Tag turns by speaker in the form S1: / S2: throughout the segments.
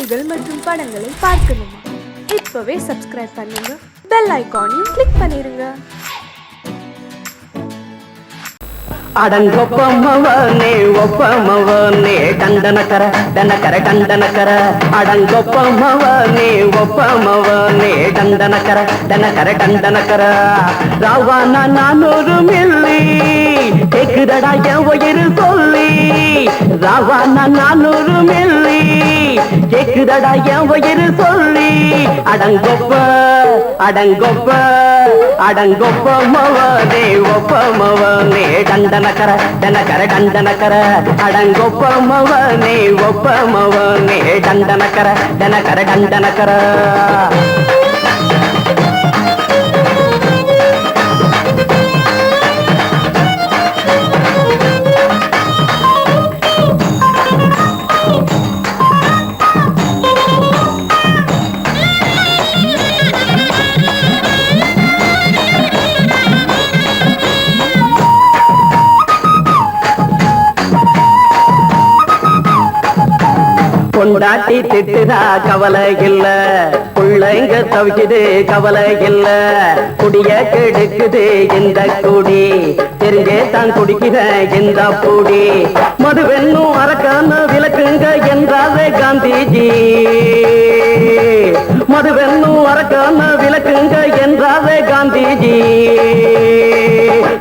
S1: செய்திகள் மற்றும் படங்களை பார்க்கணுமா? இப்பவே சப்ஸ்கிரைப் பண்ணுங்க, பெல் ஐகானையும் கிளிக் பண்ணிருங்க.
S2: அடங்கொப்பமவனே ஒப்பமவனே டண்டனக்கர டனக்கர டண்டனக்கர அடங்கொப்பமவனே ஒப்பமவனே டண்டனக்கர டனக்கர டண்டனக்கர ராவானா 400 மில்லி கேக்குதடா என் உயிர் சொல்லி ராவானா 400 மில்லி கேக்குதடா என் உயிர் சொல்லி அடங்கொப்ப அடங்கொப்ப அடங்கொப்பமவனே ஒப்பமவனே டண்டனக்கர டனக்கர டண்டனக்கர அடங்கொப்பமவனே ஒப்பமவனே டண்டனக்கர டனக்கர டண்டனக்கர கொண்டாட்டி திட்டுதா கவலை இல்ல புள்ளைங்க தவிக்குது கவலை இல்ல குடிய கெடுக்குது இந்த குடி தெரிஞ்சே தான் குடிக்கிற இந்த பூடி மதுவென்னும் அரக்கான விளக்குங்க என்றாரே காந்திஜி மதுவென்னும் அரக்கான விளக்குங்க என்றாரே காந்திஜி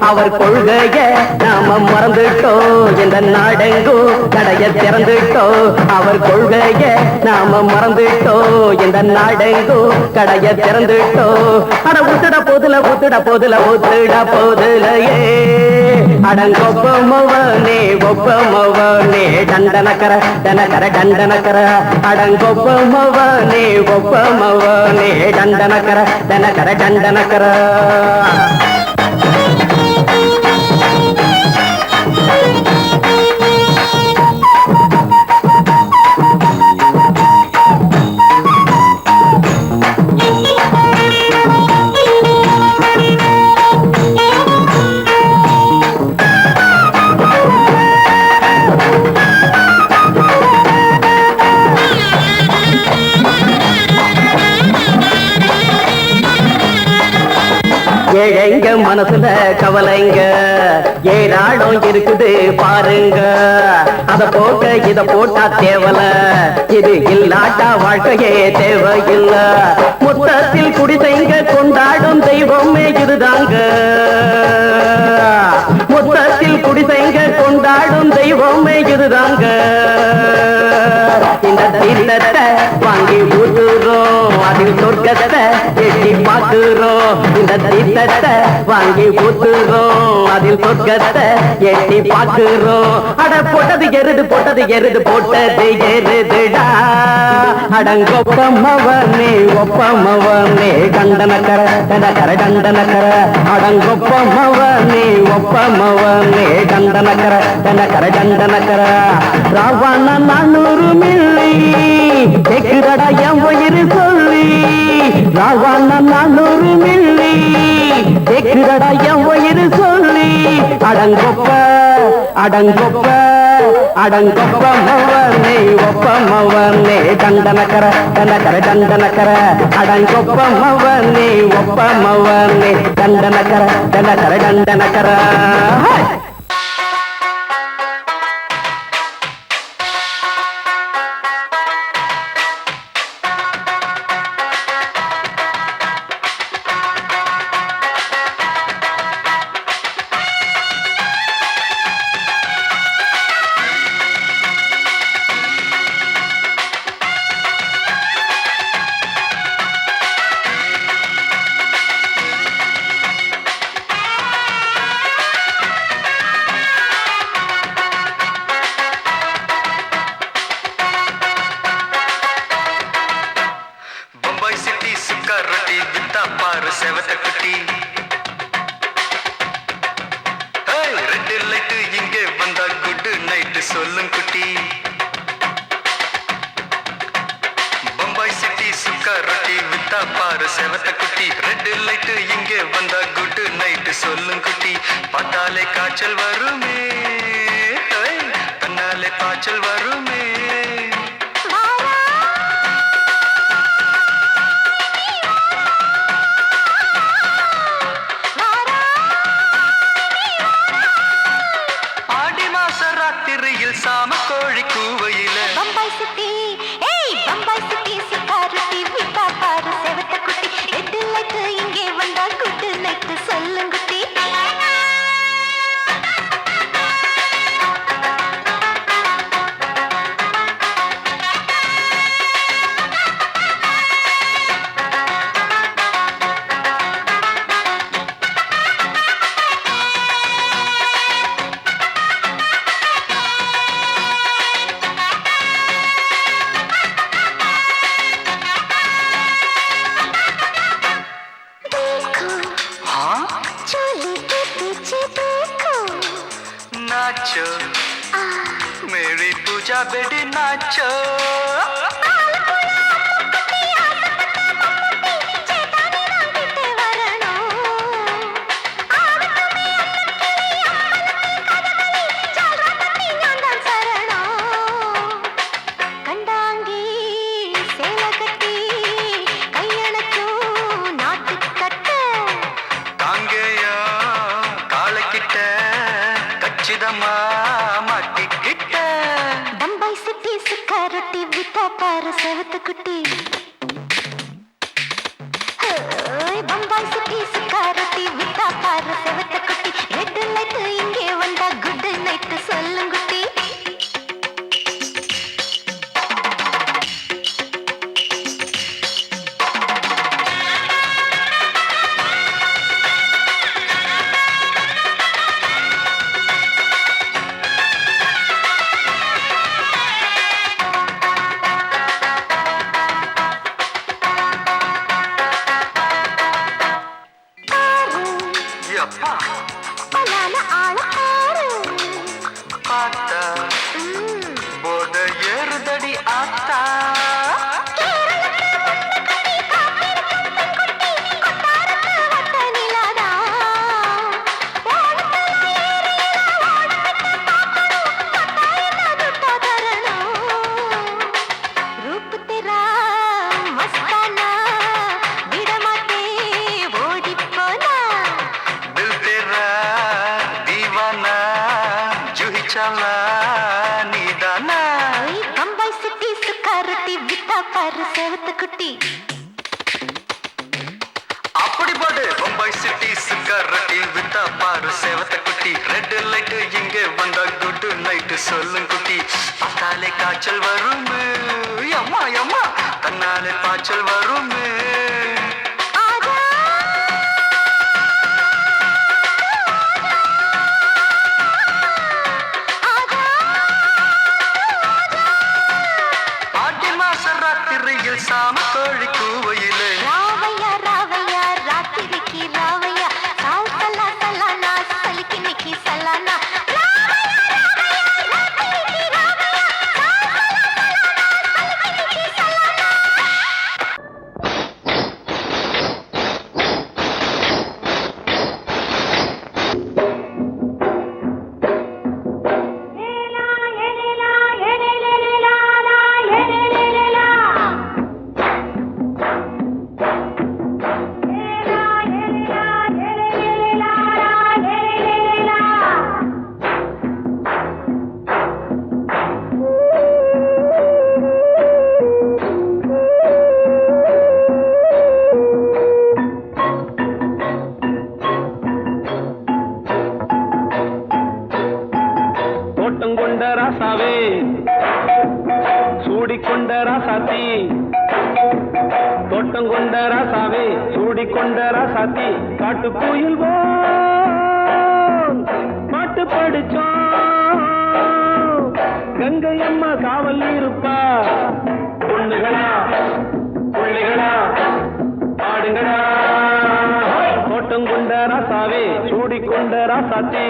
S2: அவர் கொள்கைய நாம மறந்துட்டோம் இந்த நாடெங்கும் கடைய திறந்துட்டோம் அவர் கொள்கைய நாம மறந்துட்டோம் இந்த நாடெங்கும் கடைய திறந்துட்டோம் அட ஊத்துட போதுல ஊத்துட போதுல ஊத்துட போதுலையே அடங்கொப்பமவனே ஒப்பமவனே டண்டனக்கர டனக்கர டண்டனக்கர அடங்கொப்பமவனே ஒப்பமவனே டண்டனக்கர டனக்கர டண்டனக்கர ஏழைங்க மனசுல கவலைங்க ஏராளம் இருக்குது பாருங்க அத போட்ட இத போட்டா தேவல இது இல்லாட்டா வாழ்க்கையே தேவையில்ல மொத்தத்தில் குடிசைங்க கொண்டாடும் தெய்வமே இதுதாங்க மொத்தத்தில் குடிசைங்க கொண்டாடும் தெய்வமே இதுதாங்க இந்த தீர்த்தத்தை வாங்கி ஊத்துறோம் அதில் சொர்க்கத்தை எட்டி பார்க்கிறோம் இந்த தீர்த்தத்தை வாங்கி ஊத்துறோம் அதில் சொர்க்கத்தை எட்டி பார்க்கிறோம் அட போட்டது எருது போட்டது எருதுடா அடங்கொப்பமவனே ஒப்பமவனே டண்டனக்கர டனக்கர டண்டனக்கர அடங்கொப்பமவனே ஒப்பமவனே டண்டனக்கர டனக்கர டண்டனக்கர ராவான 400 மில்லி கேக்குதடா என் உயிர் சொல்லி ராவான 400 மில்லி கேக்குதடா என் உயிர் சொல்லி அடங்கொப்ப அடங்கொப்ப அடங்கொப்பமவனே ஒப்பமவனே டண்டனக்கர டனக்கர டண்டனக்கர அடங்கொப்பமவனே ஒப்பமவனே டண்டனக்கர டனக்கர டண்டனக்கர
S3: சொல்லும் குட்டி பம்பாய் சிட்டி சுக்கா ரொட்டி வித்தா பாரு செவத்த குட்டி ரெட் லைட் இங்கே வந்தா குட் நைட் சொல்லும் குட்டி பார்த்தாலே காய்ச்சல் வருமே தன்னாலே காய்ச்சல் வருமே வெடி நாச்சோ மாட்டிக்கிட்ட பம்பாய் சிட்டி சுக்காரொட்டி வித்தா பாரு செவத்து குட்டி பம்பாய் சிட்டி சுக்காரொட்டி வித்தா பாரு செவத்து குட்டி ரெட் லைட் இங்கே வந்தா குட் நைட் சொல்லுங்குட்டி போத ஏறுதடி ஆத்தா பம்பாய் சிட்டி சுக்காரொட்டி வித்தா பாரு செவத்து குட்டி அப்படி போடு பம்பாய் சிட்டி சுக்காரொட்டி வித்தா பாரு செவத்த குட்டி ரெட் லைட் இங்கே வந்தா குட் நைட் சொல்லும் குட்டி பார்த்தாலே காய்ச்சல் வரும் அம்மா அம்மா தன்னாலே பாய்ச்சல் வரும் சாம கோழி கூவையிலே ராவையா ராவையா ராத்திரிக்கு ராவையா சால் சல்லா சல்லானா சலிக்கு நிக்கி சல்லானா கொண்ட ராசாவே சூடிக்கொண்ட ராசாத்தி தோட்டம் கொண்ட ராசாவே சூடிக்கொண்ட ராசாத்தி காட்டு கோயில் பாட்டு படிச்சோம் கங்கை அம்மா காவல் இருப்பா பொண்ணுகளா பிள்ளைகளா ஆடுங்களா தோட்டம் கொண்ட ராசாவே சூடிக்கொண்ட ராசாத்தி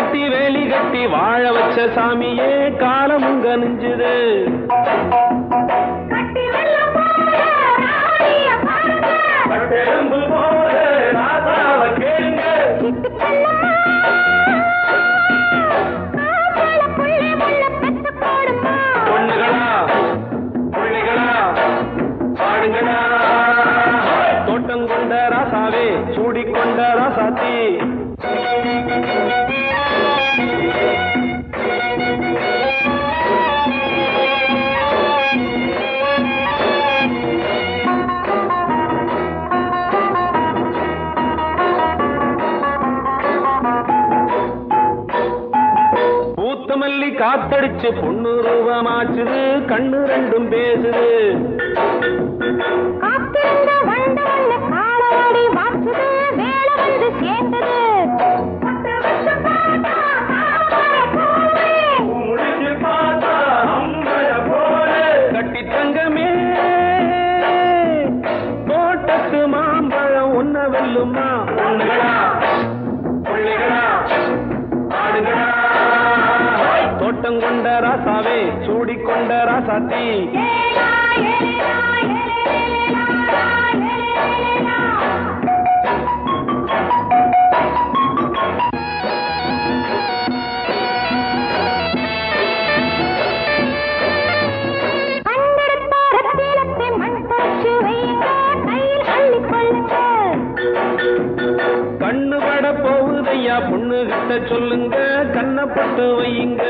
S3: கட்டி வேலி கட்டி வாழ வச்ச சாமியே காலமும் கனிஞ்சுது பொண்ணுகளா பிள்ளைகளா பாடுங்களா தோட்டம் கொண்ட ராசாவே சூடிக்கொண்ட ராசாத்தி மல்லி காத்தடிச்சு பொண்ணு ரூபமாச்சுது கண்ணு ரெண்டும் பேசுது காத்திருந்த வண்டு காலவாடி வாச்சுது வேளவன்
S4: கொண்ட ராசாவே சூடிக்கொண்ட ராசாத்தி கண்ணு பட போகுதையா பொண்ணு கிட்ட சொல்லுங்க கண்ணப்பட்டு வையுங்க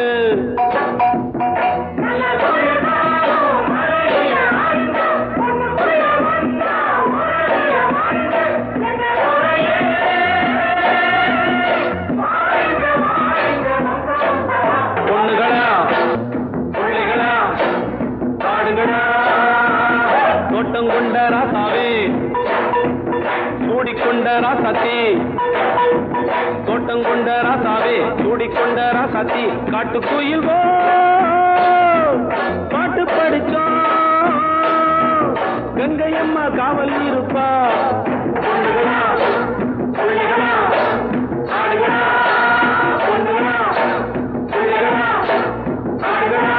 S4: பொண்ணுகளா பிள்ளைகளா காடுகளா தோட்டம் கொண்ட ராசாவே சூடிக்கொண்ட ராசாத்தி தோட்டம் கொண்ட ராசாவே சூடிக்கொண்ட ராசாத்தி காட்டுக்குயில் பாட்டு படிச்சோம் கங்கையம்மா காவல் இருப்பா பொண்ணுகளா பிள்ளைகளா ஆடுகளா பொண்ணுகளா பிள்ளைகளா ஆடுகளா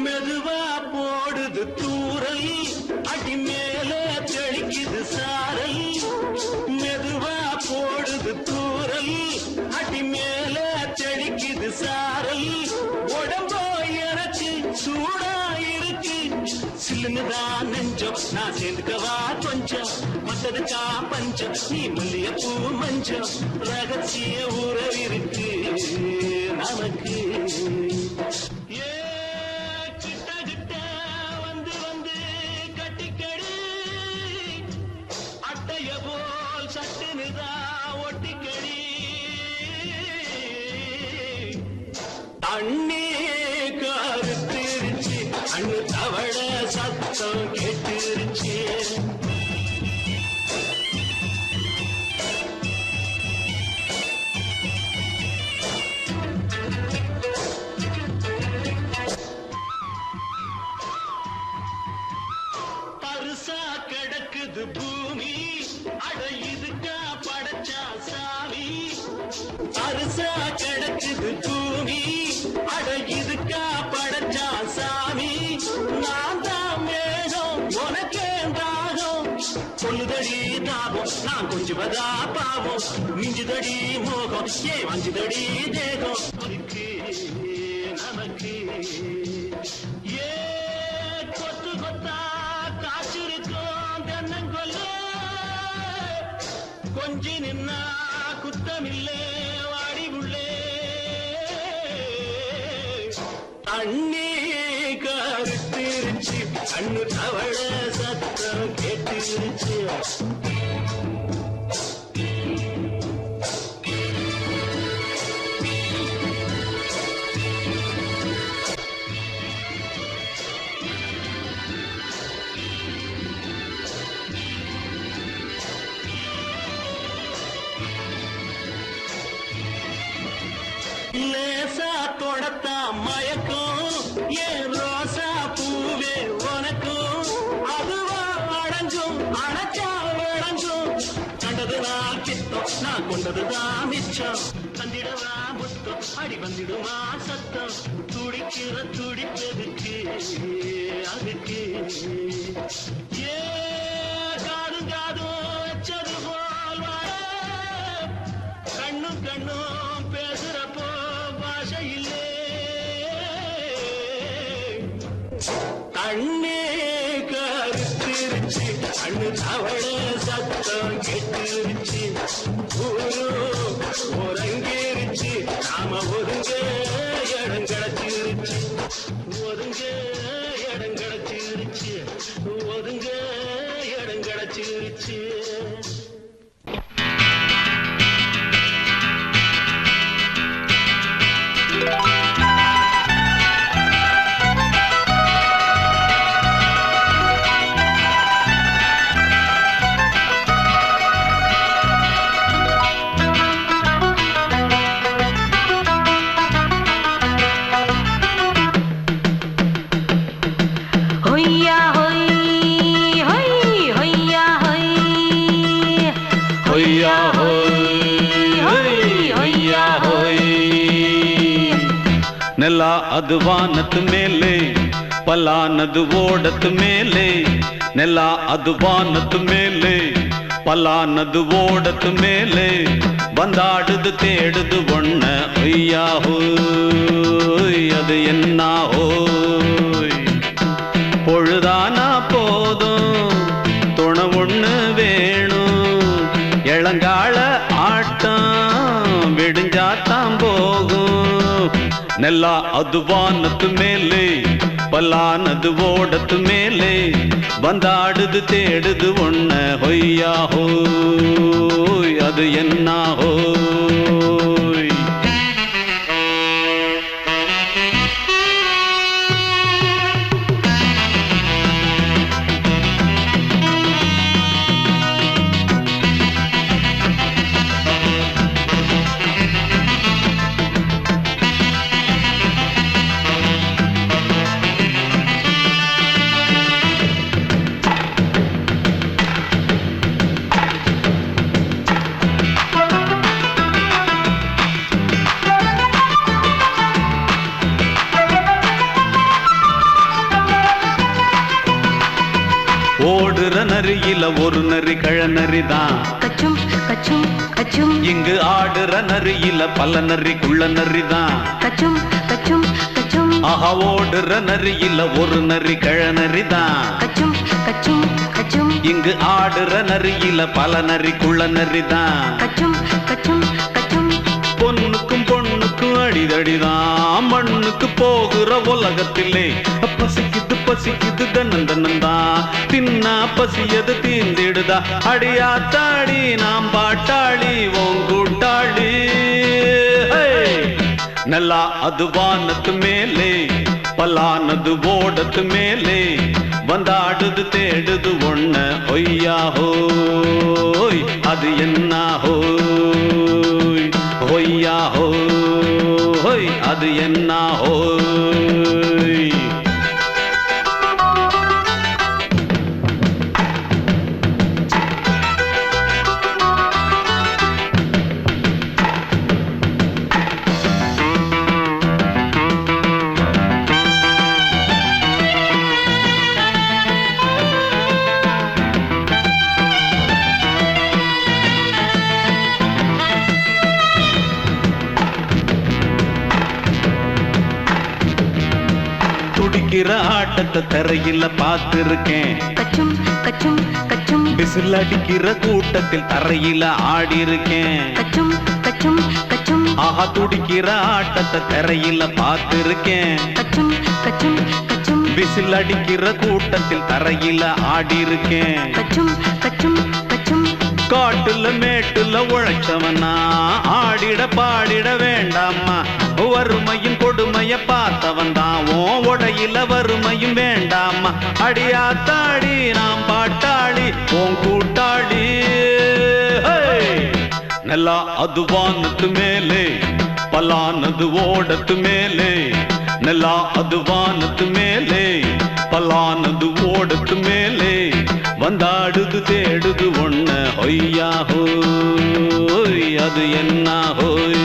S4: மெதுவா போடுது தூரல் அடி மேல தெளிக்குது சாரல் மெதுவா போடுது தூரல் அடி மேல தெளிக்குது சாரல் உடம்போ எனக்கு சூடா இருக்கு சில்லுன்னுதான் நெஞ்சம் நான் சேர்ந்துக்கவா கொஞ்சம் மத்ததுக்கா பஞ்சம் நீ மல்லியப்பூ மஞ்சம் ரகசிய உறவிருக்கு நமக்கு அண்ணே கருத்திருச்சு அண்ணு தவள சத்தம் கேட்டுருச்சு பருசா கிடக்குது பூமி அட இதுக்கா படைச்சா சாமி பருசா கிடக்குது பூமி அட இதுக்கா படைச்சா சாமி நான் தான் மேகம் உனக்கே தாகம் சொல்லுதடி தாபம் நான் கொஞ்சுவதா பாவம் மிஞ்சுதடி மோகம் ஏ வஞ்சுதடி தேகம் நமக்கு ஏ கொத்து கொத்தா காய்ச்சிருக்கோம் தென்னங்கொல்ல கொஞ்சி நின்னா குத்தமில்லே வாடி உள்ளே அண்ணே கருத்திருச்சு கண்ணு தவள சத்தம் கேட்டுருச்சு
S5: லேசா தொடத்தா மயக்கும் ஏன் ரோசா பூவே உனக்கும் அதுவா அடங்கும் அடைச்சா விளங்கும் கண்டதுதான் பித்தம் நான் கொண்டதுதான் மிச்சம் தந்திடவா முத்தம் அடி வந்துடுமா சத்தம் துடிக்கிற துடிப்பதுக்கு அதுக்கு ஏ காதும் காதும் வச்சது போல் வாழ கண்ணும் கண்ணும் பேசுறப்போ பாஷை இல்லே கண்ணே கருத்திருச்சு கண்ணு தவள சத்தம் கெட்டுருச்சு ஊரு உறங்கிருச்சு நாம ஒருங்க இடம் கிடைச்சிருச்சு ஒருங்க இடம் கிடைச்சிருச்சு ஒருங்க இடம் கிடைச்சிருச்சு
S4: ನೆಲ ಅದು ವಾನದ ಮೇಲೆ ಪಲಾನದು ಓಡದ ಮೇಲೆ ನೆಲ ಅದು ವಾನದ ಮೇಲೆ ಪಲಾನದು ಓಡದ ಮೇಲೆ ಬಂದಾಡುದು தேடுது ஒண்ண ஐயா ஹோய் அது என்ன ஹோய் பொழுதானா போதும் துணை ஒண்ணு வேணும் இளங்கால ஆட்டம் விடிஞ்சாத்தான் போகும் ನೆಲ ಅದು ವಾನದ ಮೇಲೆ ಪಲಾನದು ಓಡದ ಮೇಲೆ ಬಂದಾಡುದು தேடுது ஒண்ண ಹೊಯ್ಯಾ ಹೋಯ್ ಅದು என்ன ಹೋಯ್ ஓடுற நரியில ஒரு நரி கழநரிதான்
S6: கச்சும் கச்சும் கச்சும்
S4: இங்கு ஆடுற நரியில பல நரிக்குள்ள நரிதான்
S6: கச்சும் கச்சும் கச்சும்
S4: ஆஹா ஓடுற நரியில ஒரு நரி கழநரிதான்
S6: கச்சும் கச்சும் கச்சும்
S4: இங்கு ஆடுற நரியில பல நரிக்குள்ள நரிதான்
S6: கச்சும் கச்சும் கச்சும்
S4: பொண்ணுக்கும் பொண்ணுக்கும் அடிதடிதான் மண்ணுக்கு போகிற உலகத்திலே பசிக்குது பசிக்குது தன்னந்தனந்தான் தின்னா பசியது தீந்திடுதா அடியாத்தாடி நாம் பாட்டாளி ஓங்கூட்டாளி ನೆಲ ಅದು ವಾನದ ಮೇಲೆ ಪಲಾನದು ಓಡದ ಮೇಲೆ ಬಂದಾಡುದು தேடுது ஒண்ண ஒய்யா ஹோய் அது என்ன ஹோய் ஒய்யா ஹோய் அது என்ன ஹோய் துடிக்கிற ஆட்டத்தை தரையில பார்த்திருக்கேன்
S6: கச்சும் கச்சும் கச்சும்
S4: விசில் அடிக்கிற கூட்டத்தில் தரையில ஆடி இருக்கேன்
S6: கச்சும் கச்சும் கச்சும்
S4: ஆஹா துடிக்கிற ஆட்டத்தை தரையில பார்த்திருக்கேன்
S6: கச்சும் கச்சும் கச்சும்
S4: விசில் அடிக்கிற கூட்டத்தில் தரையில ஆடி இருக்கேன்.
S6: கச்சும் கச்சும் கச்சும்
S4: காட்டுல மேட்டுல உழைச்சவனா ஆடிட பாடிட வேண்டாமா. வறுமையும் கொடுமைய பார்த்தவன் தான் உடையில வறுமையும் வேண்டாமா. அடியாத்தாடி நாம் பாட்டாளி உன் கூட்டாளி. நல்லா அது வானத்து மேலே பலானது ஓடத்து மேலே. நல்லா அது வானத்து மேலே பலானது ஓடத்து மேலே. வந்தாடுது தேடுது ஒண்ண ஒய்யா ஹோய் அது என்ன ஹோய்.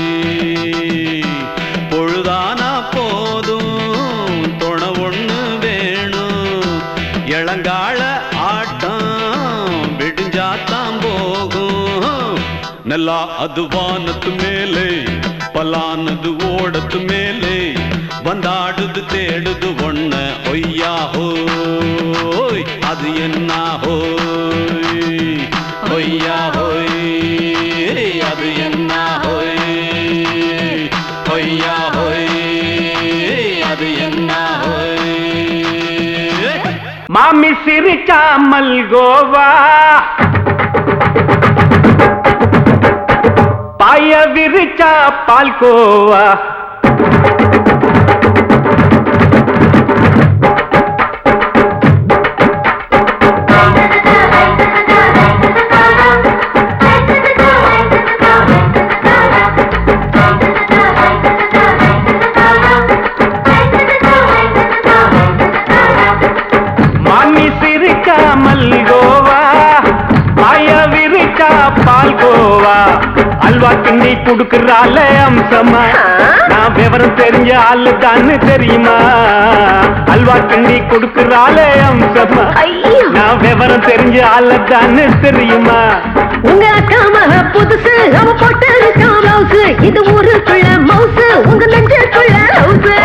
S4: பொழுதானா போதும் தொண ஒண்ணு வேணும். இளங்கால ஆட்டம் விடிஞ்சாத்தான் போகும். நல்லா அது வானத்து மேலே பலானது ஓடத்து மேலே. வந்தாடுது தேடுது ஒண்ண ஒய்யா ஹோய் அது என்ன ஹோய். ஒய்யா ஹோய் அது என்ன ஹோய். ஒய்யா ஹோய் அது என்ன ஹோய்.
S2: மாமி சிரிச்சா மல்கோவா பாய விரிச்சா பால்கோவா. மாமி சிரிச்சா மல்கோவா பாய விரிச்சா பால்கோவா. அல்வா கிண்ணி குடுக்கறால அம்சமா நான் விவரம் தெரிஞ்ச ஆளு தான்னு தெரியுமா. அல்வா கிண்ணி குடுக்கறால அம்சமா நான் விவரம் தெரிஞ்ச ஆளு தான்னு தெரியுமா.
S7: உங்க அக்கா மக புதுசு அவ போட்டு மவுசு. இது ஊருக்குள்ள மவுசு உங்க நெஞ்சுக்குள்ள ஹவுசு.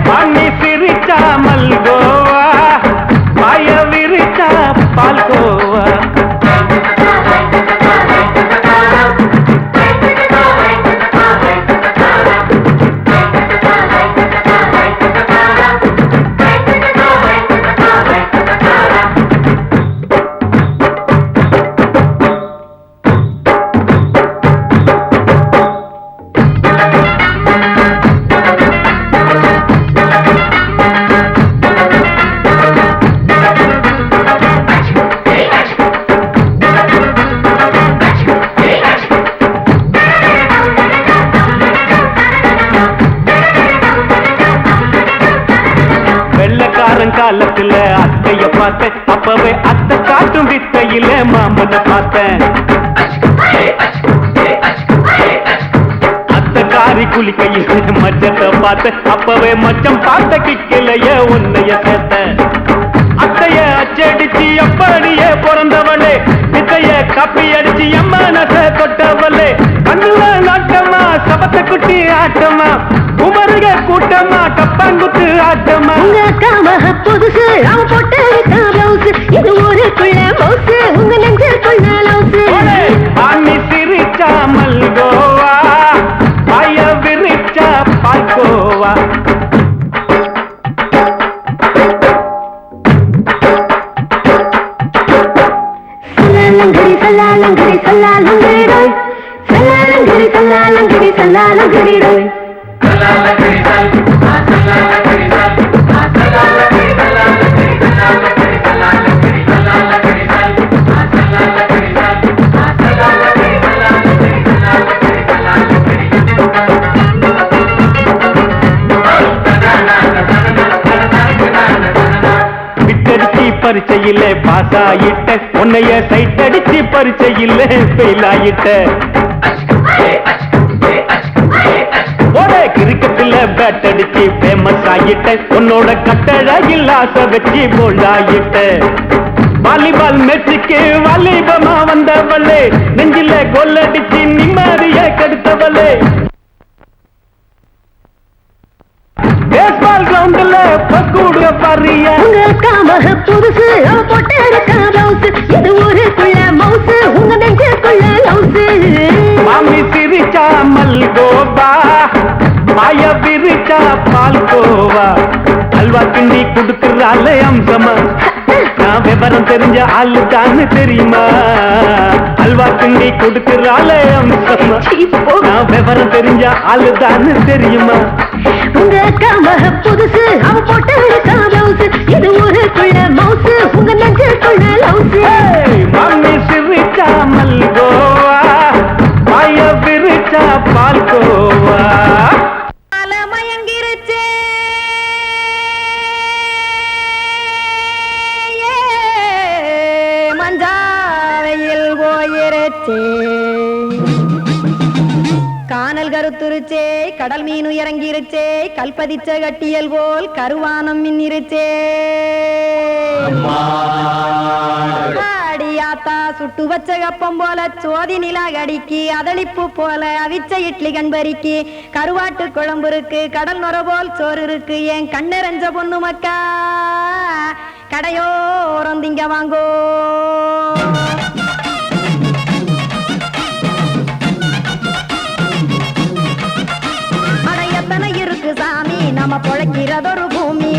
S2: மாமி சிரிச்சா மல்கோவா பாய விரிச்சா பால்கோவா. காலத்துல அத்தைய பார்த்தேன். அப்பவே அத்தை காட்டும் வித்தையில மாமன பார்த்தேன். அத்தை காரி குளிக்கையில மச்சத்தை பார்த்தேன். அப்பவே மச்சம் பார்த்த கிக்கலைய உன்னைய சேர்த்தேன். அத்தைய அச்சடிச்சு அப்படியே பிறந்தவளே. வித்தைய காப்பி அடிச்சு எம்மனச தொட்டவளே. கண்ணுல நாட்டமா சபத்தை குட்டி ஆட்டமா. குமருக கூட்டமா கப்பாங்குத்து ஆட்டமா.
S7: உங்க அக்கா மக புதுசு அவ போட்டு மவுசு. இது ஊருக்குள்ள மவுசு உங்க நெஞ்சுக்குள்ள லவுசு.
S2: மாமி சிரிச்சா மல்கோவா பாய விரிச்சா பால்கோவா.
S7: சல்லாலங்கடி சல்லாலங்கடி சல்லாலங்கடி டோய். சல்லாலங்கடி சல்லாலங்கடி சல்லாலங்கடி டோய்.
S2: விட்டடிச்சு பரிச்சையில பாஸ் ஆயிட்ட. உன்னைய சைட் அடிச்சு பரிச்சையில ஃபெயில் ஆயிட்ட. கிரிக்கெட்ல பேட் அடிச்சு ஃபேமஸ் ஆயிட்ட. உன்னோட கட்டழகில் ஆசை வச்சு போல்ட் ஆயிட்ட. வாலிபால் மேட்சுக்கு வாலிபமா வந்தவளே. நெஞ்சில கோல் அடிச்சு நிம்மதிய கெடுத்தவளே. பேஸ்பால் கிரவுண்ட்ல பக்கூடுற பாரியா.
S7: உங்க அக்கா மக புதுசு அவ போட்டு மவுசு. இது ஊருக்குள்ள மவுசு உங்க நெஞ்சுக்குள்ள லவுசு.
S2: மாமி சிரிச்சா மல்கோவா பாய விரிச்சா பால்கோவா.
S4: அல்வா கிண்டி குடுக்கறால அம்சமா நான் விவரம் தெரிஞ்ச ஆளுதான்னு தெரியுமா அல்வா கிண்டி குடுக்கறால அம்சமா நான் விவரம் தெரிஞ்ச ஆளுதான்னு தெரியுமா
S7: உங்க அக்காம புதுசு அவ போட்டு பிளவுஸ் இது ஊருக்குள்ள மவுசு உங்க நெஞ்சுக்குள்ள லவுசு
S4: மாமி சிரிச்சா மல்கோவா மாய விரிச்சா பால்கோவா
S7: மயங்கிருச்சே மஞ்சாவையில் போயிருச்சே கானல் கருத்துருச்சே கடல் மீன் இறங்கிருச்சே கல்பதிச்ச கட்டியல் போல் கருவானம் மின்னிருச்சே அடியாத்தா சுட்டு வச்ச கப்பம் போல சோதி நிலா கடிக்கு அதளிப்பு போல அவிச்ச இட்லி கண்பறிக்கு கருவாட்டு குழம்பு இருக்கு கடல் நுர போல் சோறு இருக்கு என் கண்ணெரஞ்ச பொண்ணு மக்கா கடையோரம் திங்க வாங்கோ எத்தனை இருக்கு சாமி நம்ம பொழைக்கிறதொரு பூமி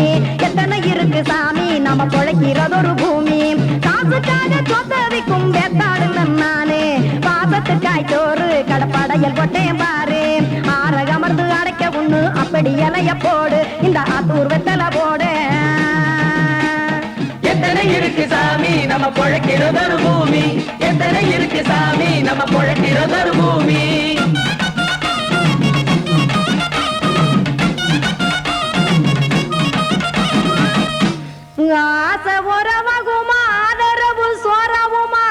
S7: எத்தனை இருக்கு சாமி நம்ம பொழைக்கிறதொரு பூமி காசுக்காக சொத்தவிக்கும் வேத்தாடுல நானே பாசத்துக்காய் சோறு கடப்படையல் போட்டேன் பாரு ஆற அமர்ந்து அடைக்க ஒண்ணு அப்படி இலைய போடு இந்த ஆத்தூர் வெத்தலை போடு
S2: எத்தனை இருக்கு சாமி நம்ம பொழைக்கிறதொரு பூமி எத்தனை இருக்கு சாமி நம்ம பொழைக்கிறதொரு பூமி
S7: ஆசை உறவகுமா ஆதரவு சோறவுமா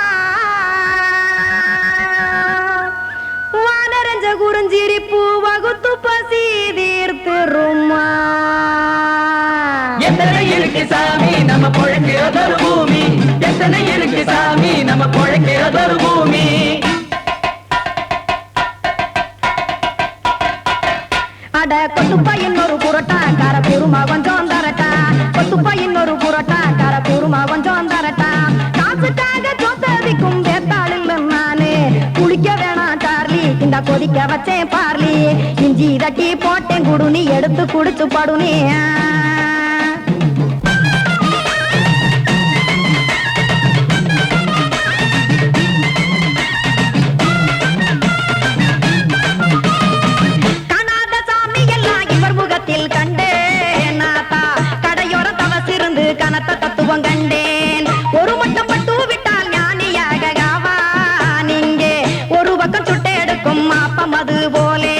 S7: வானரஞ்ச குறிஞ்சிரிப்பு வகுத்து பசி தீர்த்துருமா
S2: எத்தனை இருக்கு சாமி நம்ம பொழைக்கிறதொரு பூமி எத்தனை இருக்கு சாமி நம்ம பொழைக்கிறதொரு பூமி
S7: அட கொத்துப்பா இன்னொரு புரோட்டா கார குருமா கொஞ்சம் தரட்டா கொத்துப்பா இன்னொரு புரோட்டா கார குருமா கொஞ்சம் தரட்டா காசுக்காக சொத்ததிக்கும் வேத்தாளில் நானே குளிக்க வேணாம் சார்லி இந்த கொதிக்க வச்சேன் பார்லி இஞ்சி தட்டி போட்டேன் குடுனி எடுத்து குடிச்சு படுனி கனத்த தத்துவம் கண்டேன் ஒரு மட்டும் பட்டு விட்டால் ஞானியாக ஆவான் இங்கே ஒரு பக்கம் சுட்டு எடுக்கும் மாப்பம் அது போலே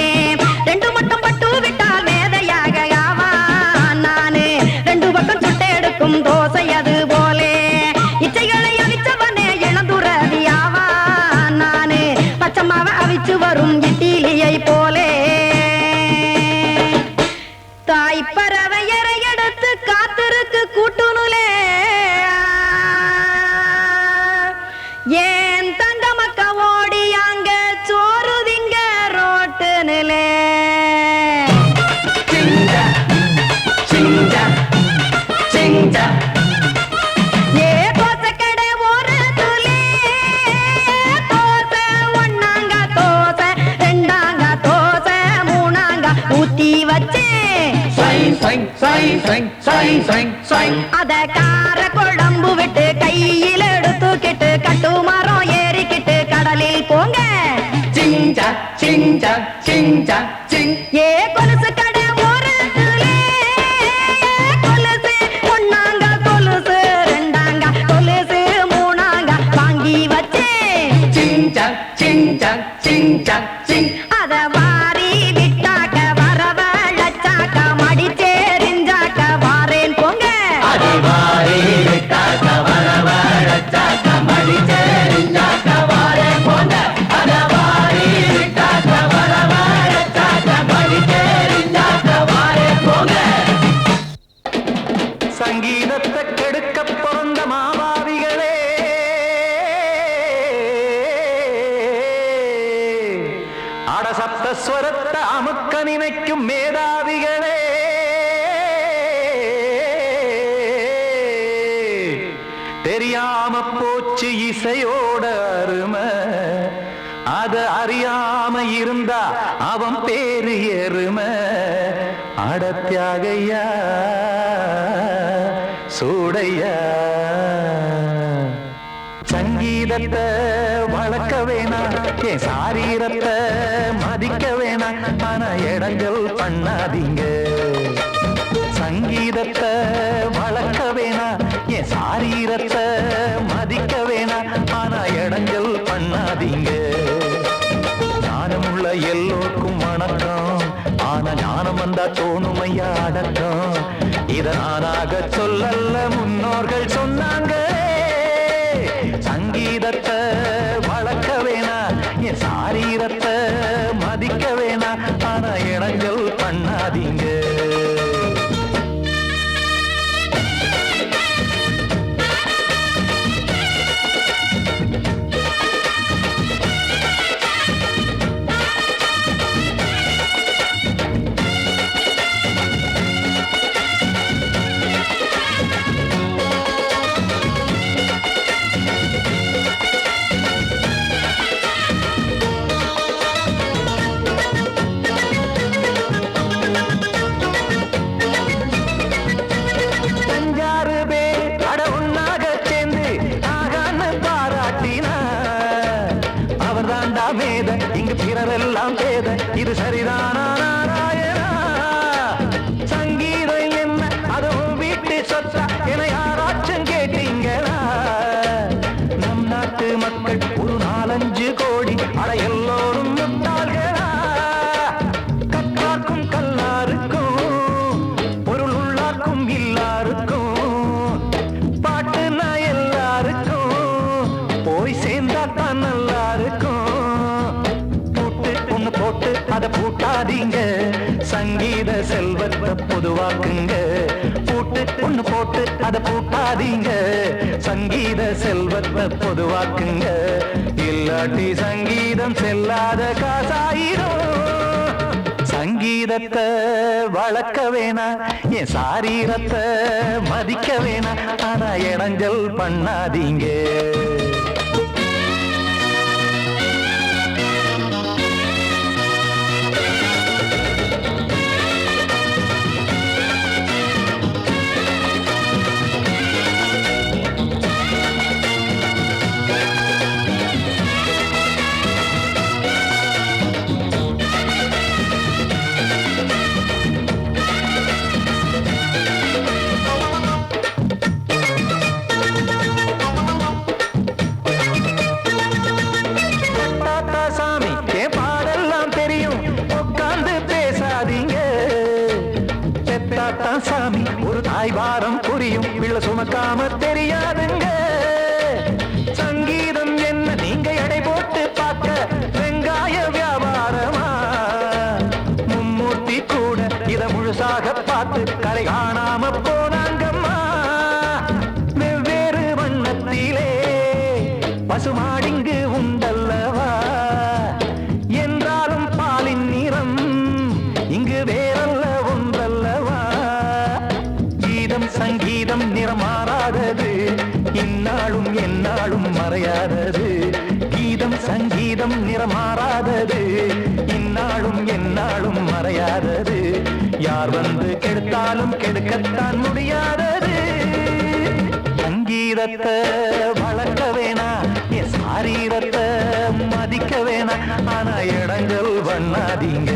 S7: ரெண்டு மட்டும் பட்டு விட்டால் மேதையாக ஆவான் நானு ரெண்டு பக்கம் சுட்டு எடுக்கும் தோசை அது போலே இச்சைகளை அவிச்சவனே இளந்துறவி ஆவான் நானு பச்சமாவ அவிச்சு வரும் இட்டிலியை போலே தாய்ப்பறவையரை எடுத்து காத்திருக்கு கூட்டுனுலே ஏன் தங்க மக்க ஓடி அங்க சோறுதிங்க ரோட்டு நிலே ஏ தோசை கடை ஒரு துளி தோசை ஒன்னாங்க தோசை ரெண்டாங்க தோசை மூணாங்க ஊத்தி வச்சே அத கார குழம்பு விட்டு கையில் எடுத்துக்கிட்டு கட்டு மரம் ஏறிக்கிட்டு கடலில் போங்க ஏ கொலுசு கடை ஓரத்திலே கொலுசு ஒன்னாங்க கொலுசு ரெண்டாங்க கொலுசு மூணாங்க வாங்கி வச்சே அத வாரி விட்டாக்க வரவழைச்சாக்க மடிச்சேரிஞ்சாக்க வாரேன் போங்க
S3: சங்கீதத்தை கெடுக்க பிறந்த மாவாதிகளே அடசப்தஸ்வரத்தை அமுக்க நினைக்கும் மேதாவிகளே தெரியாம போச்சு இசையோட அருமை அத அறியாம இருந்தா அவன் பேரு எருமை
S8: ஆடத்தியாகையா சூடையா சங்கீதத்தை வளர்க்க வேணாம் என் சாரீரத்தை மதிக்க வேணாம் ஆனா இடங்கள் பண்ணாதீங்க சங்கீதத்தை வளர்க்க வேணாம் என் சாரீரத்தை மதிக்க வேணாம் ஆனா இடங்கள் பண்ணாதீங்க ஞானமுள்ள எல்லோருக்கும் வணக்கம் ஆனா ஞானம் வந்தா தோணுமையா அடக்கம் இத நானாக சொல்லல்ல முன்னோர்கள் சொன்னாங்க சங்கீதத்தை வளர்க்க வேணா என் சாரீரத்தை மதிக்க வேணா ஆனா இடங்கள் பண்ணாதீங்க இங்கு பிறரெல்லாம் பேத இது சரிதானா நாராயணா சங்கீதம் என்ன அதுவும் வீட்டு சொத்தா என யாராச்சும் கேட்டீங்களா நம் நாட்டு மக்கள் ஒரு 4-5 கோடி அட எல்லோரும் முட்டாள்களா கற்றார்க்கும் கல்லாருக்கும் பொருள் உள்ளார்க்கும் எல்லாருக்கும் பாட்டுனா எல்லாருக்கும் போய் சேர்ந்தா தான் நல்லா இருக்கும் போட்டு அத பூட்டாதீங்க சங்கீத செல்வத்தை பொதுவாக்குங்க பூட்டு ஒண்ணு போட்டு அத பூட்டாதீங்க சங்கீத செல்வத்தை பொதுவாக்குங்க இல்லாட்டி சங்கீதம் செல்லாத காசாயிரும் சங்கீதத்தை வளர்க்க வேணா என் சாரீரத்தை மதிக்க வேணா ஆனா இடைஞ்சல் பண்ணாதீங்க சாமி ஒரு தாய் வாரம் புரியும் பிள்ளை சுமக்காம தெரியாதுங்க சங்கீதம் என்ன நீங்க எடை போட்டு பார்க்க வெங்காய வியாபாரமா மும்மூர்த்தி கூட இத முழுசாக பார்த்து கரை காணாம போனாங்கம்மா வெவ்வேறு வண்ணத்திலே பசுமாடிங்கு உண்டல்லவா என்றாலும் பாலின் நிறம் இங்கு வேறல்ல ஒன்றல்லவா சங்கீதம் நிறமாறாதது இந்நாளும் எந்நாளும் மறையாதது கீதம் சங்கீதம் நிறமாறாதது இந்நாளும் எந்நாளும் மறையாதது யார் வந்து கெடுத்தாலும் கெடுக்கத்தான் முடியாதது சங்கீதத்தை வளர்க்க வேணா என் சாரீரத்தை மதிக்க வேணா ஆனா இடங்கள் பண்ணாதீங்க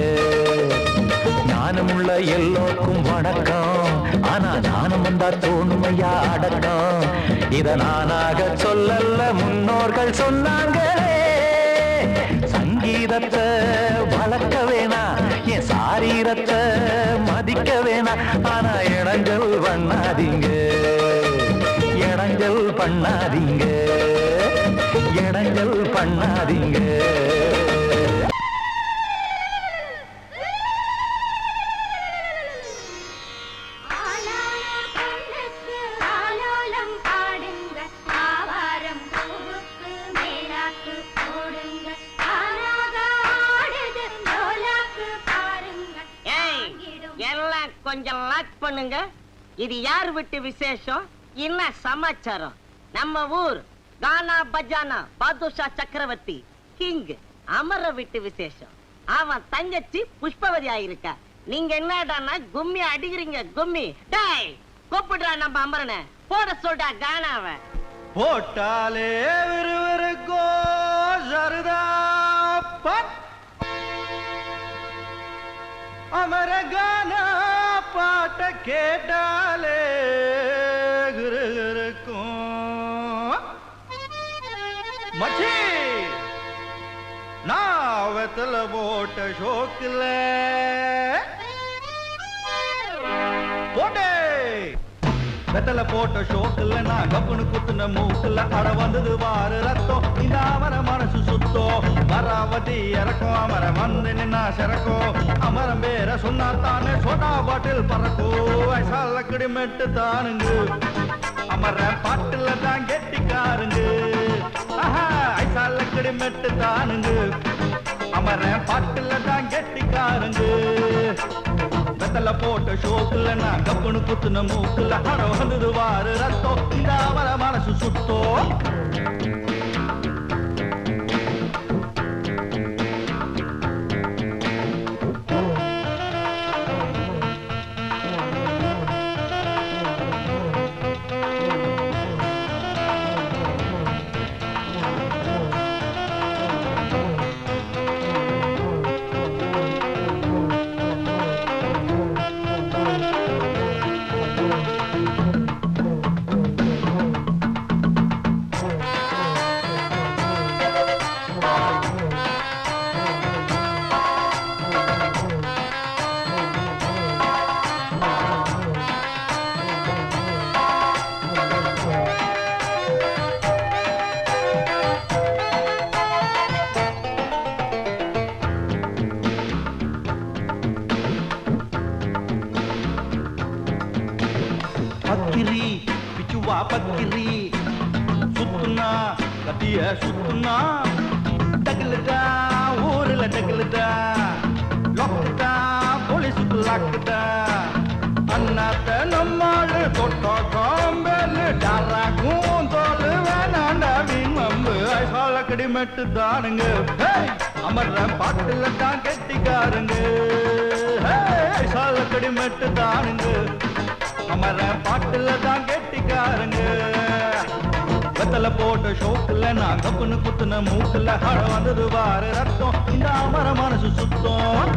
S8: ஞானமுள்ள எல்லோருக்கும் வணக்கம் ஆனா ஞானம் வந்தா தோணுமையா அடக்கம் இத நானாக சொல்லல்ல முன்னோர்கள் சொன்னாங்களே சங்கீதத்தை வளர்க்க வேணா என் சாரீரத்தை மதிக்க வேணா ஆனா இடங்கள் பண்ணாதீங்க இடங்கள் பண்ணாதீங்க இடங்கள் பண்ணாதீங்க
S9: கொஞ்சம் லாக் பண்ணுங்க இது யார் விட்டு விசேஷம் என்ன சமாச்சாரம் நம்ம ஊர் கானா பஜானா பாதுஷா சக்கரவர்த்தி கிங் அமர விட்டு விசேஷம் அவன் தங்கச்சி புஷ்பவதி ஆயிருக்கா நீங்க என்னடான்னா கும்மி அடிக்கிறீங்க கும்மி. டேய் கூப்பிடுறா நம்ம அமரனை, போட சொல்றா கானாவ.
S8: போட்டாலே விறுவிறுக்கோ சருதாப்பா அமர கானா பாட்ட கேட்டாலே இருக்கும் மச்சி நான் வெத்தல போட்ட ஷோக்கில் போட்டே வெத்தல போட்ட ஷோக்குல நான் கப்புனு குத்துன மூக்குல அட வந்தது வாரு ரத்தம் இந்த அமர மனசு சுத்தோ வராவதி இறக்கும் அமர வந்து நின்னா சிறக்கும் அமரம் பேர சொன்னா தானே சோடா பாட்டில் பறக்கோ வயசால கிடிமெட்டு தானுங்க அமர பாட்டுல தான் கெட்டிக்காருங்க வயசால கிடிமெட்டு தானுங்க அமர பாட்டுல தான் கெட்டிக்காருங்க வெத்தல போட்ட ஷோக்குல நான் கப்புனு குத்துன மூக்குல அட வந்தது வாரு ரத்தம் இந்த அவர மனசு சுத்தோ பக்கிரி பிச்சுவா பக்கிரி சுத்துனா கத்திய சுத்துனா டகுலுதா ஊர்ல டகுலுதா லொக்குதா போலீஸுக்கு லாக்குதா அண்ணாத்த நம்மாளு தொட்ட காம்பேலு டாராக்கும் தோலு வேணாண்டா வீண் வம்பு ஐசால கடிமெட்டு தானுங்க அமர்ற பாட்டுல தான் கெட்டிக்காருங்க ஐசால கடிமெட்டு தானுங்க அமர பாட்டுல தான் கெட்டிக்காருங்க வெத்தல போட்ட ஷோக்குல நான் கப்புனு குத்துன மூக்குல அட வந்தது வாரு ரத்தம் இந்த அமர மனசு சுத்தம்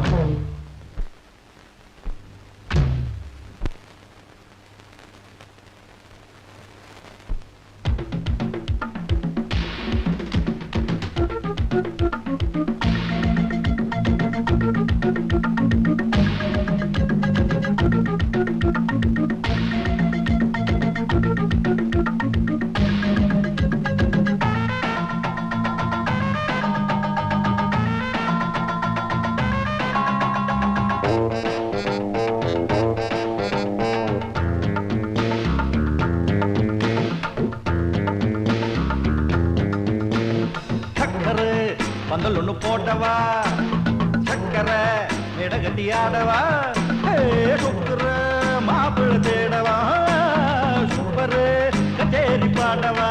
S8: பந்தல் ஒண்ணு போட்டவா சக்கரை இடகட்டி ஆடவா சுக்குற மாப்பிள்ள தேடவா சூப்பரு கச்சேரி பாடவா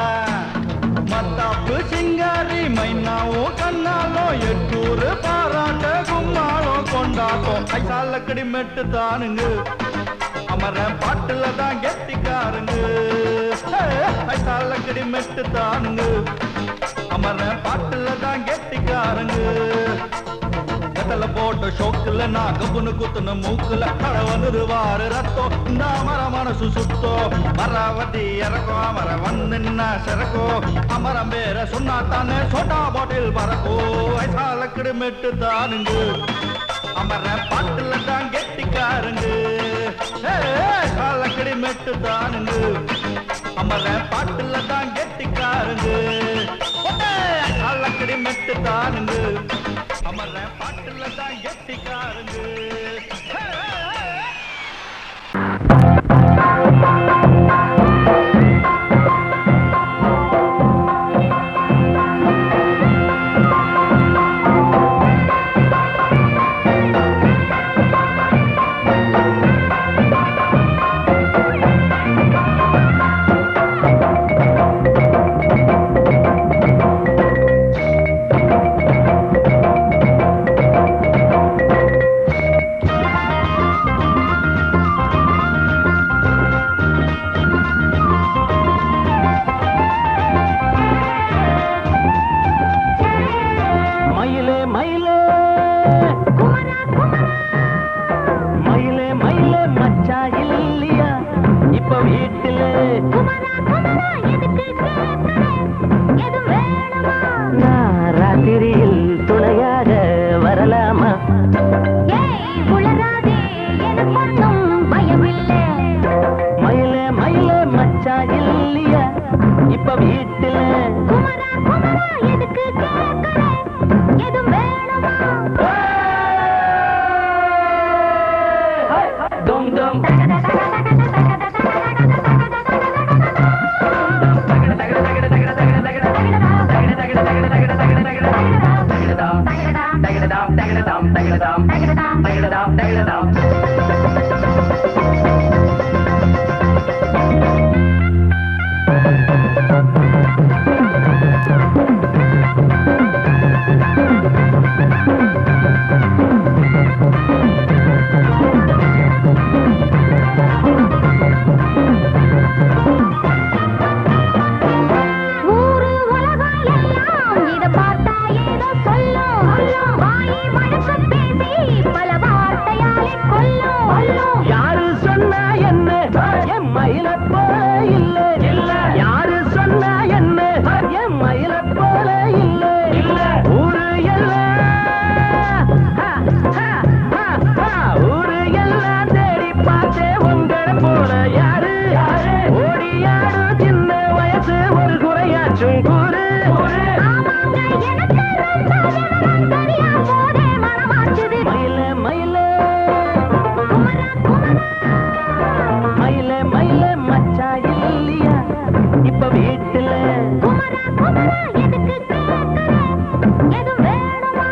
S8: மத்தாப்பு சிங்காரி மைனாவும் கண்ணாலும் எட்டூரு பாராட்ட கும்மாளம் கொண்டாட்டம் ஐசால கடிமெட்டு தானுங்க அமர பாட்டுல தான் கெட்டிக்காருங்க ஐசால கடிமெட்டு தானுங்க அமர பாட்டுல தான் கெட்டிக்காருங்க வெத்தல போட்ட ஷோக்குல நான் கப்புனு குத்துன மூக்குல அட வந்தது வாரு ரத்தம் இந்த அமர மனசு சுத்தோ மராவதி இறக்கும் அமர வந்து நின்னா சிறக்கோ அமரம் பேர சொன்னா தானே சோட்டா பாட்டில் பறக்கோ வயசால கிடுமெட்டு தானுங்க அமர பாட்டுல தான் கெட்டிக்காருங்க வயசால கிடுமெட்டு தானுங்க அமர பாட்டுல தான் கெட்டிக்காருங்க அலக்கடி மெட்டு தானுங்க அமர பாட்டுல தான் கெட்டிக்காருங்க
S2: இப்ப வீட்டுல
S7: குமரா குமரா எதுக்கு கேக்குற எதுவும் வேணுமா
S2: டும் டும்
S7: ஊரு உலகம் எல்லாம் இத பார்த்தா ஏதோ சொல்லும் வாயை மடக்க பேசி பல வார்த்தையாலே கொல்லும்
S2: யாரு சொன்னா என்ன என் மயில போல இல்ல இல்ல யாரு சொன்னா என்ன என் மயில போல இல்ல இல்ல ஊரு எல்லாம் ஊரு எல்லாம் தேடி பார்த்தே உங்களை போல யாரு ஓடியாடு சின்ன வயசு ஒரு குறையாச்சும் கூறு
S7: ஆமாங்க எனக்கு ரொம்ப விவரம் தெரியாம போதே மனமாச்சுது
S2: மயில மயில
S7: குமரா குமரா
S2: மயில மயில மச்சா இல்லையா இப்ப வீட்டுல
S7: குமரா குமரா எதுக்கு கேக்குற எதுவும் வேணுமா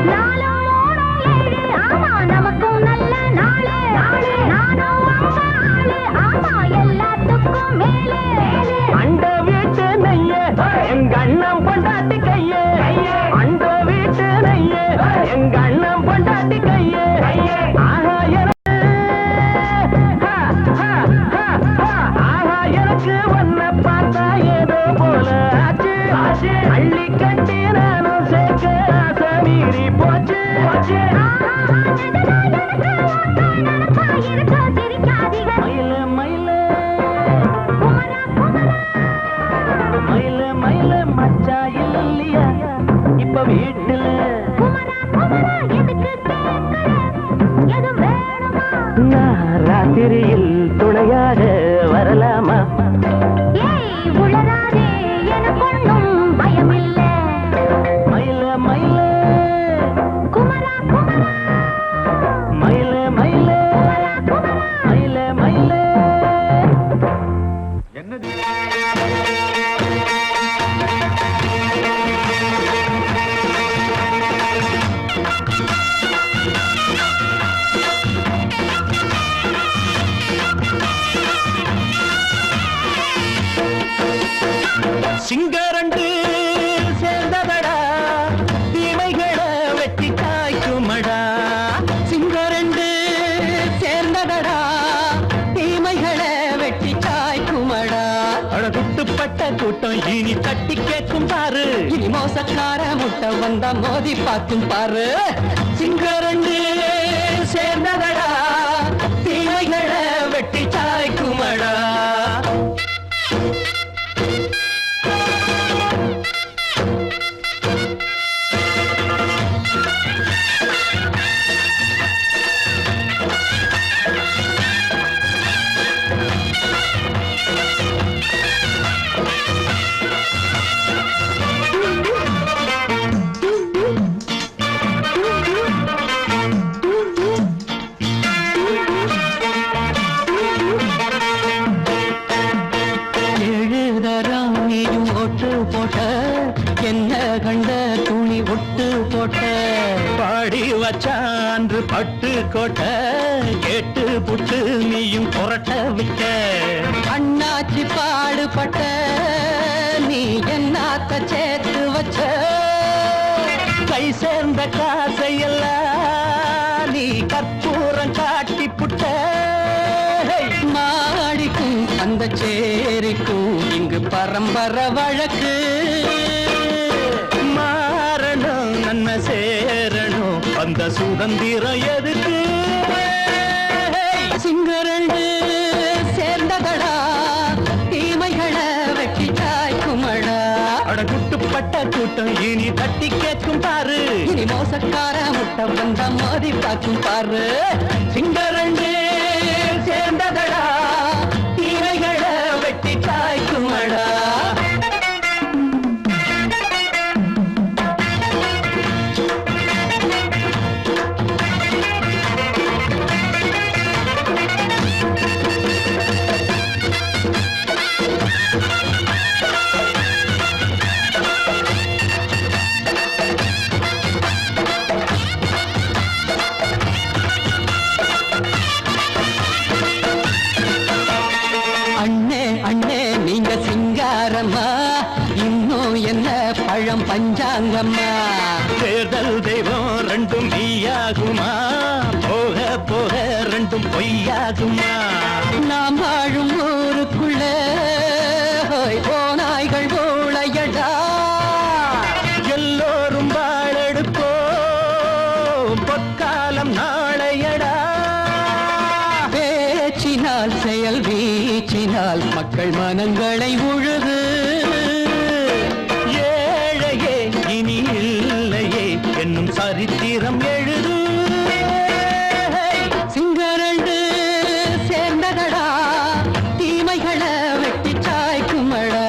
S7: நாலும் மூணும் ஏழு ஆமா நமக்கும் நல்ல நாளே நானும் அம்மா ஆளு ஆமா எல்லாத்துக்கும் மேலே
S2: அண்ட வீட்டு நெய்ய எங்க அண்ணன் பொண்டாட்டி கைய அண்ட வீட்டு நெய்ய எங்க அண்ணன் பொண்டாட்டி கைய ஆஹா எனக்கு ஆஹா எனக்கு ஒன்ன பார்த்தா ஏதோ போல ஆச்சு அள்ளி கட்டி நானும் சேர்க்க ஆசை மீறி போச்சு மயில மயில மயில மயில மச்சா இல்லையா இப்ப வீட்டுல நான் ராத்திரியில் துணையாக வரலாமா மயில மயில மயில மயில மயில மயில
S8: என்னது
S2: சிங்கரண்டு சேர்ந்ததடா தீமைகளை வெட்டி காய்க்குமடா சிங்கரண்டு சேர்ந்ததடா தீமைகளை வெட்டி காய்க்குமடா அழகுட்டுப்பட்ட கூட்டம் இனி தட்டி கேட்கும் பாரு இனி மோசக்கார முட்டை வந்தா மோதி பார்க்கும் பாரு சிங்கரண்டு சேர்ந்ததடா தீமைகளை வெட்டி காய்க்குமடா வச்சான்று பட்டு கோட்டை கேட்டு புட்டு நீயும் புரட்ட விட்ட அண்ணாச்சி பாடுபட்ட நீ என்னாத்த சேர்த்து வச்ச கை சேர்ந்த காசையெல்லாம் நீ கற்பூரம் காட்டி புட்ட மாடிக்கும் அந்த சேரிக்கும் இங்கு பரம்பரை வழக்கு மாறணும் நன்மை சேரணும் அந்த சுதந்திரம் எதுக்கு சிங்கரண்டு சேர்ந்ததடா தீமைகளை வெட்டி சாய்க்குமடா அடகுட்டுப்பட்ட கூட்டம் இனி தட்டி கேட்கும் பாரு இனி மோசக்கார முட்டை வந்த மோதி பார்க்கும் பாரு சிங்கரண்டு சேர்ந்ததடா தீமைகளை வெட்டி சாய்க்குமடா இன்னும் என்ன பழம் பஞ்சாங்கம்மா தேர்தல் தெய்வம் ரெண்டும் மெய்யாகுமா போக போக ரெண்டும் பொய்யாகுமா நாம் வாழும் ஊருக்குள்ள போனாய்கள் ஊழையடா எல்லோரும் வாழெடுப்போ பொற்காலம் நாளையடா பேச்சினால் செயல் வீச்சினால் மக்கள் மனங்களை உழுது ஏழையே இனி இல்லையே என்னும் சரித்திரம் எழுது சிங்கரண்டு சேர்ந்ததடா தீமைகளை வெட்டி சாய்க்குமடா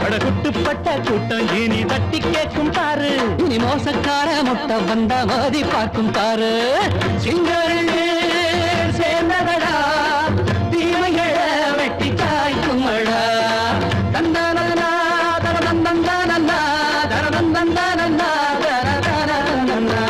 S2: படகுட்டுப்பட்ட கூட்டம் இனி தட்டி கேட்கும் பாரு இனி மோசக்கார முட்டை வந்த மோதி பார்க்கும் பாரு சிங்கரண்டு சேர்ந்ததடா தீமைகளை வெட்டி சாய்க்குமடா தந்தானா தரதந்தந்தானா தரதந்தந்தானா தரதந்தந்தானா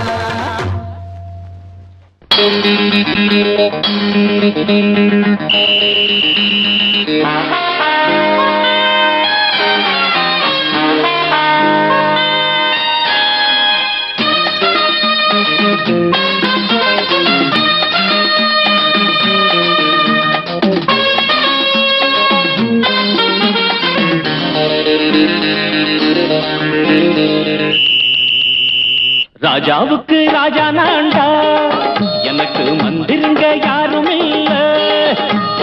S2: ராஜாவுக்கு ராஜா நான்டா எனக்கு மந்திருங்க யாரும் இல்ல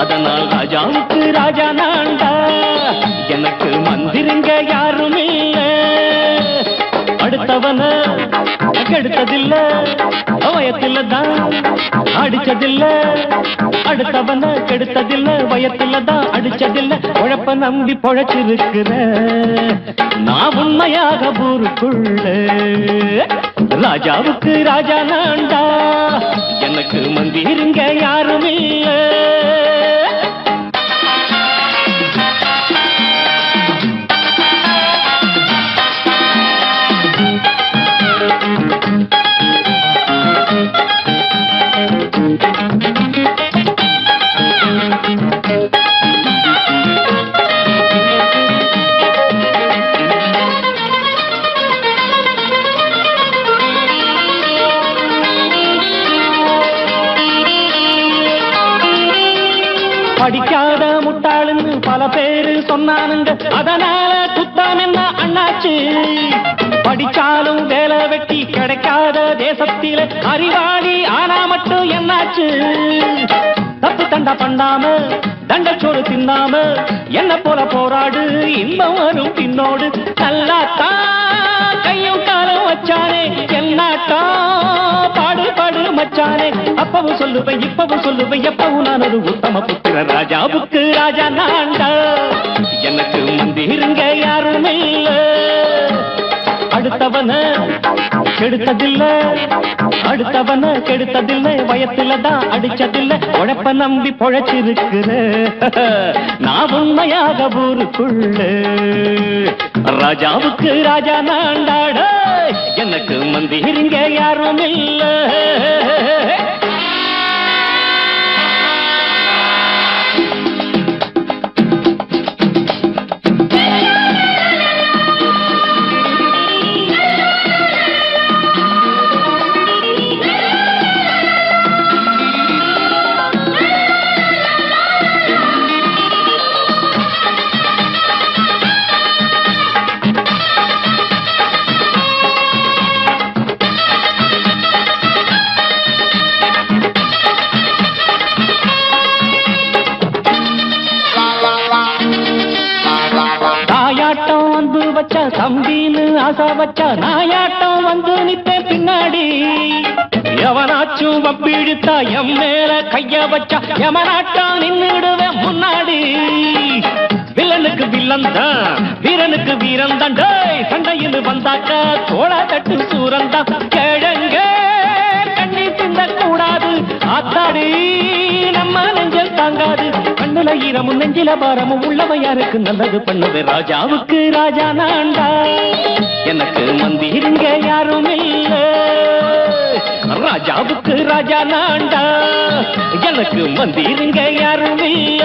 S2: அதனால் ராஜாவுக்கு ராஜா நான்டா எனக்கு மந்திருங்க யாரும் இல்ல அடுத்தவன கெடுத்ததில்ல வயத்தில தான் அடிச்சதில்ல அடுத்தவன கெடுத்ததில்ல வயத்தில தான் அடிச்சதில்ல உழப்ப நம்பி பொழைச்சிருக்கிற நான் உண்மையாக ஊருக்குள்ள ராஜாவுக்கு ராஜா நான்டா எனக்கு மந்திருங்க யாரும் இல்ல படிக்காத முட்டாளுன்னு பல பேரு சொன்னானுங்க அதனால குத்தம் என்ன அண்ணாச்சு படிச்சாலும் வேலை வெட்டி கிடைக்காத தேசத்தில அறிவாளி ஆனா மட்டும் என்னாச்சு தப்பு தண்டா பண்ணாம தண்டச்சோறு தின்னாம என்ன போல போராடு இன்பம் வரும் பின்னோடு நல்லாத்தான் கையும் காலம் வச்சானே என்னாட்டா பாடு பாடு மச்சானே அப்பவும் சொல்லுவேன் இப்பவும் சொல்லுவேன் எப்பவும் நான் ஒரு உத்தம புத்திர ராஜாவுக்கு ராஜா நான்டா எனக்கு மந்திருங்க யாரும் இல்ல அடுத்தவன கெடுத்ததில்ல அடுத்தவன கெடுத்ததில்லை வயத்துல தான் அடிச்சதில்ல உழைப்ப நம்பி பொழைச்சிருக்கிற நான் உண்மையாக ஊருக்குள்ள ராஜாவுக்கு ராஜா நான்டாட எனக்கு மந்திருங்க யாரும் இல்ல
S4: வச்சா நாயாட்டம் வந்து நிப்பேன் பின்னாடி. எவனாச்சும் வப்பிழுத்தா எம் மேல கைய வச்சா எவனாட்டம் நின்னுடுவேன் முன்னாடி. வில்லனுக்கு வில்லன் தான், வீரனுக்கு வீரன் தான். சண்டையில் வந்தாக்க தோளா தட்டு சூரன் தான். கிழங்க கண்ணி தின்ன கூடாது, ஆத்தாடி நம்ம நெஞ்சல் தாங்காது. கண்ணுல ஈரமும் நெஞ்சில பாரமும் உள்ளவன் யாருக்கு நல்லது பண்ணுது. ராஜாவுக்கு ராஜா நான்டா, எனக்கு மந்திருங்க யாரும் இல்ல. ராஜாவுக்கு ராஜா நான்டா, எனக்கு மந்திருங்க யாரும் இல்ல.